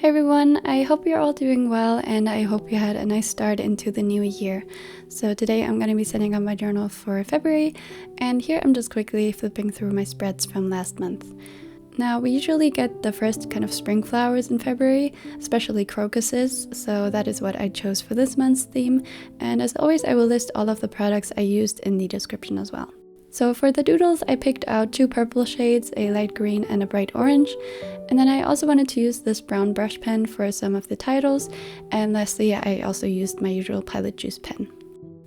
Hey everyone, I hope you're all doing well and I hope you had a nice start into the new year. So today I'm going to be setting up my journal for February, and here I'm just quickly flipping through my spreads from last month. Now, we usually get the first kind of spring flowers in February, especially crocuses, so that is what I chose for this month's theme, and as always I will list all of the products I used in the description as well. So for the doodles, I picked out two purple shades, a light green and a bright orange, and then I also wanted to use this brown brush pen for some of the titles, and lastly I also used my usual Pilot Juice pen.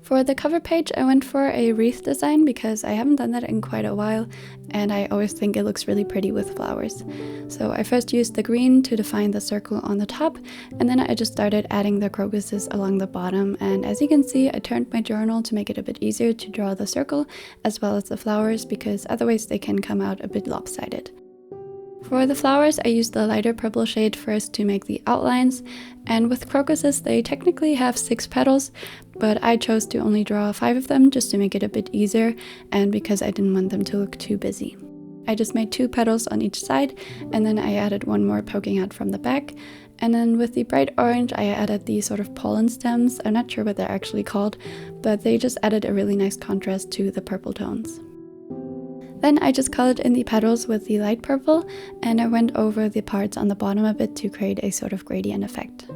For the cover page, I went for a wreath design because I haven't done that in quite a while, and I always think it looks really pretty with flowers. So I first used the green to define the circle on the top, and then I just started adding the crocuses along the bottom, and as you can see, I turned my journal to make it a bit easier to draw the circle as well as the flowers, because otherwise they can come out a bit lopsided. For the flowers, I used the lighter purple shade first to make the outlines, and with crocuses they technically have 6 petals, but I chose to only draw 5 of them just to make it a bit easier and because I didn't want them to look too busy. I just made 2 petals on each side, and then I added one more poking out from the back, and then with the bright orange I added these sort of pollen stems. I'm not sure what they're actually called, but they just added a really nice contrast to the purple tones. Then I just colored in the petals with the light purple, and I went over the parts on the bottom a bit to create a sort of gradient effect.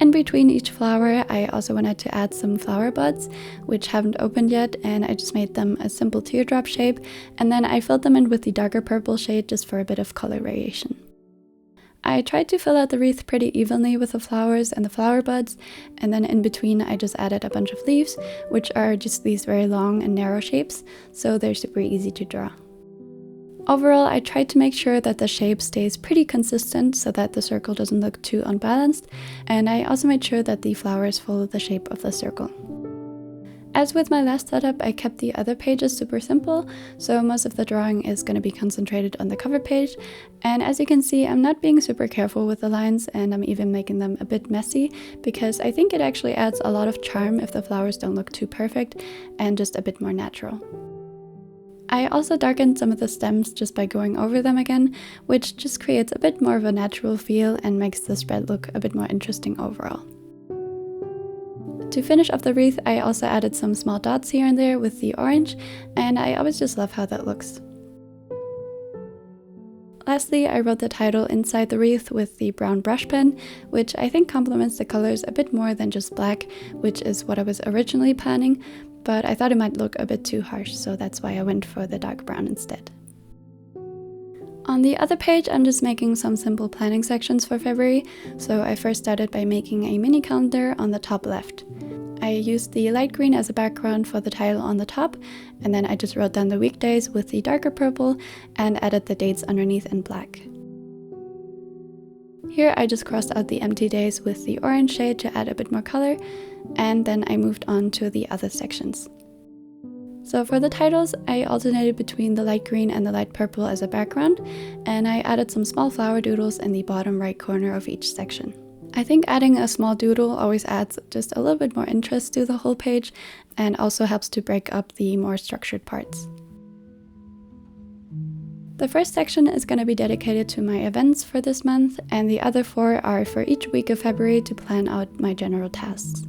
In between each flower, I also wanted to add some flower buds, which haven't opened yet, and I just made them a simple teardrop shape, and then I filled them in with the darker purple shade just for a bit of color variation. I tried to fill out the wreath pretty evenly with the flowers and the flower buds, and then in between I just added a bunch of leaves, which are just these very long and narrow shapes, so they're super easy to draw. Overall, I tried to make sure that the shape stays pretty consistent so that the circle doesn't look too unbalanced, and I also made sure that the flowers follow the shape of the circle. As with my last setup, I kept the other pages super simple, so most of the drawing is going to be concentrated on the cover page, and as you can see, I'm not being super careful with the lines, and I'm even making them a bit messy, because I think it actually adds a lot of charm if the flowers don't look too perfect and just a bit more natural. I also darkened some of the stems just by going over them again, which just creates a bit more of a natural feel and makes the spread look a bit more interesting overall. To finish off the wreath, I also added some small dots here and there with the orange, and I always just love how that looks. Lastly, I wrote the title inside the wreath with the brown brush pen, which I think complements the colors a bit more than just black, which is what I was originally planning, but I thought it might look a bit too harsh, so that's why I went for the dark brown instead. On the other page, I'm just making some simple planning sections for February, so I first started by making a mini calendar on the top left. I used the light green as a background for the title on the top, and then I just wrote down the weekdays with the darker purple and added the dates underneath in black. Here I just crossed out the empty days with the orange shade to add a bit more color, and then I moved on to the other sections. So for the titles, I alternated between the light green and the light purple as a background, and I added some small flower doodles in the bottom right corner of each section. I think adding a small doodle always adds just a little bit more interest to the whole page, and also helps to break up the more structured parts. The first section is going to be dedicated to my events for this month, and the other 4 are for each week of February to plan out my general tasks.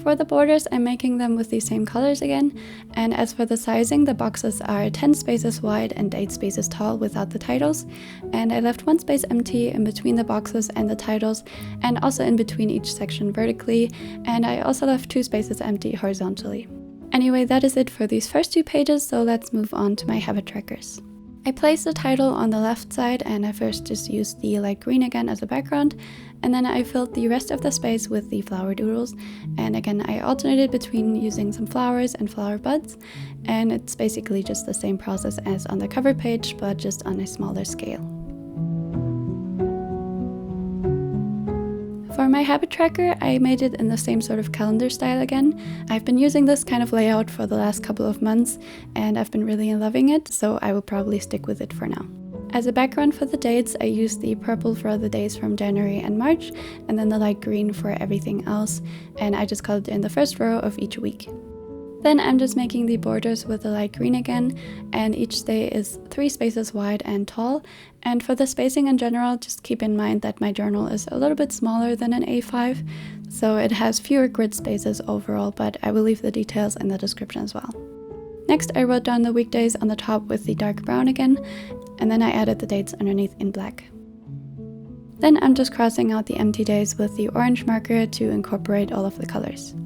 For the borders, I'm making them with the same colors again, and as for the sizing, the boxes are 10 spaces wide and 8 spaces tall without the titles, and I left 1 space empty in between the boxes and the titles, and also in between each section vertically, and I also left 2 spaces empty horizontally. Anyway, that is it for these first 2 pages, so let's move on to my habit trackers. I placed the title on the left side, and I first just used the light green again as a background, and then I filled the rest of the space with the flower doodles, and again I alternated between using some flowers and flower buds, and it's basically just the same process as on the cover page, but just on a smaller scale. For my habit tracker, I made it in the same sort of calendar style again. I've been using this kind of layout for the last couple of months, and I've been really loving it, so I will probably stick with it for now. As a background for the dates, I used the purple for the days from January and March, and then the light green for everything else, and I just colored in the first row of each week. Then I'm just making the borders with the light green again, and each day is 3 spaces wide and tall. And for the spacing in general, just keep in mind that my journal is a little bit smaller than an A5, so it has fewer grid spaces overall, but I will leave the details in the description as well. Next, I wrote down the weekdays on the top with the dark brown again, and then I added the dates underneath in black. Then I'm just crossing out the empty days with the orange marker to incorporate all of the colors.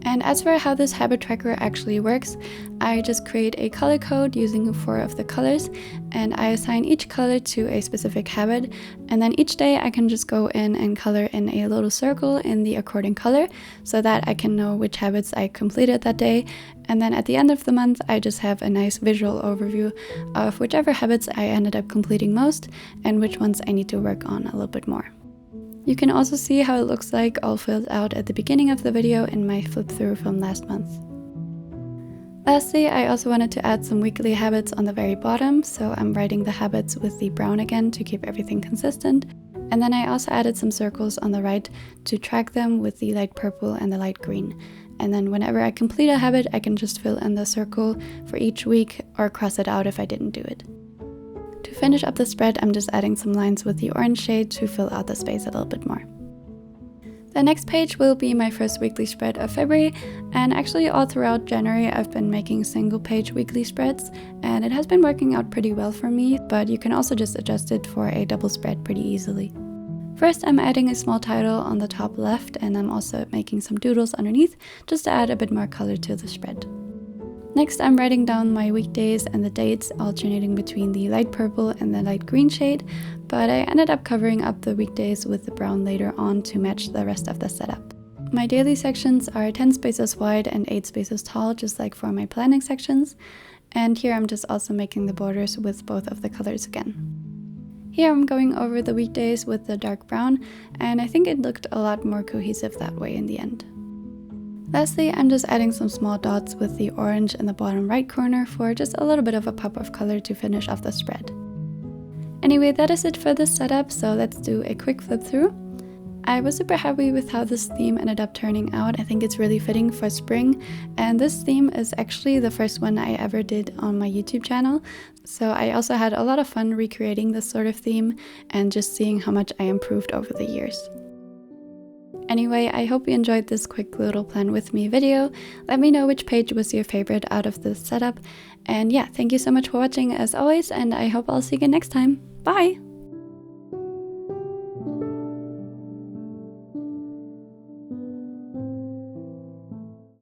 And as for how this habit tracker actually works, I just create a color code using 4 of the colors, and I assign each color to a specific habit, and then each day I can just go in and color in a little circle in the according color so that I can know which habits I completed that day, and then at the end of the month I just have a nice visual overview of whichever habits I ended up completing most and which ones I need to work on a little bit more. You can also see how it looks like all filled out at the beginning of the video in my flip through from last month. Lastly, I also wanted to add some weekly habits on the very bottom, so I'm writing the habits with the brown again to keep everything consistent. And then I also added some circles on the right to track them with the light purple and the light green. And then whenever I complete a habit, I can just fill in the circle for each week or cross it out if I didn't do it. To finish up the spread, I'm just adding some lines with the orange shade to fill out the space a little bit more. The next page will be my first weekly spread of February, and actually all throughout January I've been making single page weekly spreads, and it has been working out pretty well for me, but you can also just adjust it for a double spread pretty easily. First, I'm adding a small title on the top left, and I'm also making some doodles underneath just to add a bit more color to the spread. Next, I'm writing down my weekdays and the dates, alternating between the light purple and the light green shade, but I ended up covering up the weekdays with the brown later on to match the rest of the setup. My daily sections are 10 spaces wide and 8 spaces tall, just like for my planning sections, and here I'm just also making the borders with both of the colors again. Here I'm going over the weekdays with the dark brown, and I think it looked a lot more cohesive that way in the end. Lastly, I'm just adding some small dots with the orange in the bottom right corner for just a little bit of a pop of color to finish off the spread. Anyway, that is it for this setup, so let's do a quick flip through. I was super happy with how this theme ended up turning out. I think it's really fitting for spring, and this theme is actually the first one I ever did on my YouTube channel, so I also had a lot of fun recreating this sort of theme and just seeing how much I improved over the years. Anyway, I hope you enjoyed this quick little plan with me video. Let me know which page was your favorite out of this setup. And yeah, thank you so much for watching as always, and I hope I'll see you again next time. Bye!